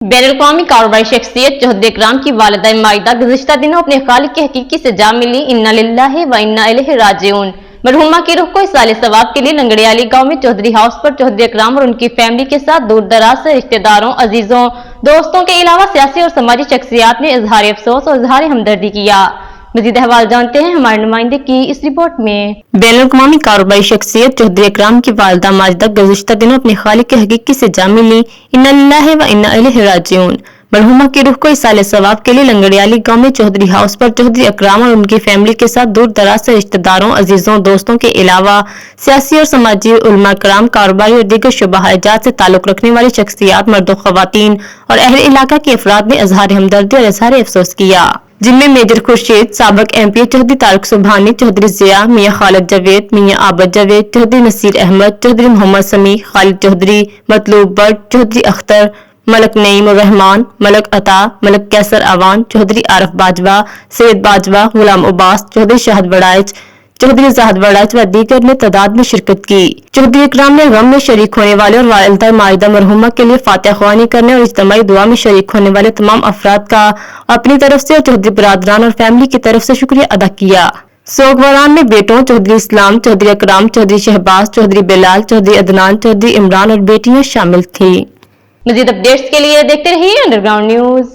बैनुल-अक़वामी कारोबारी शख्सियत चौधरी इकराम की वालिदा माइदा गुज़िश्ता दिनों अपने खालिक की हकीकी से जा मिली। इन्ना लिल्लाहि व इन्ना इलैहि राजिऊन। मरहुमा की रूह को इसाले सवाब के लिए लंगड़ियाली गांव में चौधरी हाउस पर चौधरी इकराम और उनकी फैमिली के साथ दूर दराज से रिश्तेदारों, अजीजों, दोस्तों के अलावा सियासी और समाजी शख्सियात ने इजहार अफसोस और इजहार हमदर्दी किया। मजीद अहवाल जानते हैं हमारे नुमाइंदे की इस रिपोर्ट में। बैनुल-अक़वामी कारोबारी शख्सियत चौधरी इकराम की वालिदा माजिदा गुज़िश्ता दिनों अपने खालिक की हकीकी से जा मिली। इन्ना लिल्लाहि व इन्ना इलैहि राजिऊन। मरहुमा की रूह को इसाले सवाब के लिए लंगड़ियाली गांव में चौधरी हाउस पर चौधरी इकराम और उनकी फैमिली के साथ दूर दराज से रिश्तेदारों, अजीजों, दोस्तों के अलावा सियासी और समाजी उलमा कराम, कारोबारी और दीगर शुबहाजात से ताल्लुक रखने वाली शख्सियात, मर्दों, खवातीन और अहले इलाका के अफराद ने इजहार हमदर्दी और इजहार अफसोस किया, जिनमें मेजर खुर्शीद, साबिक MP चौधरी तारिक सुबहानी, चौधरी जिया, मियां खालिद जावेद, मियां आबद जावेद, चौधरी नसीर अहमद, चौधरी मोहम्मद समी, खालिद चौधरी, मतलूब बट, चौधरी अख्तर, मलक नईम उर रहमान, मलक अता, मलक कैसर अवान, चौधरी आरिफ बाजवा, सैयद बाजवा, गुलाम उबास, चौधरी शाहद बड़ाइच, चौधरी जाहद बड़ाइच व दीगर ने तादाद में शिरकत की। चौधरी इकराम ने गम में शरीक होने वाले और वालिदा माइदा मरहुमा के लिए फातिहा ख्वानी करने और इज्तिमाई दुआ में शरीक होने वाले तमाम अफराद का अपनी तरफ से और चौधरी बरादरान और फैमिली की तरफ से शुक्रिया अदा किया। सोगवारान में बेटों चौधरी इस्लाम, चौधरी इकराम, चौधरी शहबाज, चौधरी बिलाल, चौधरी अदनान, चौधरी इमरान और बेटियां शामिल थी। मजीद अपडेट्स के लिए देखते रहिए अंडरग्राउंड न्यूज।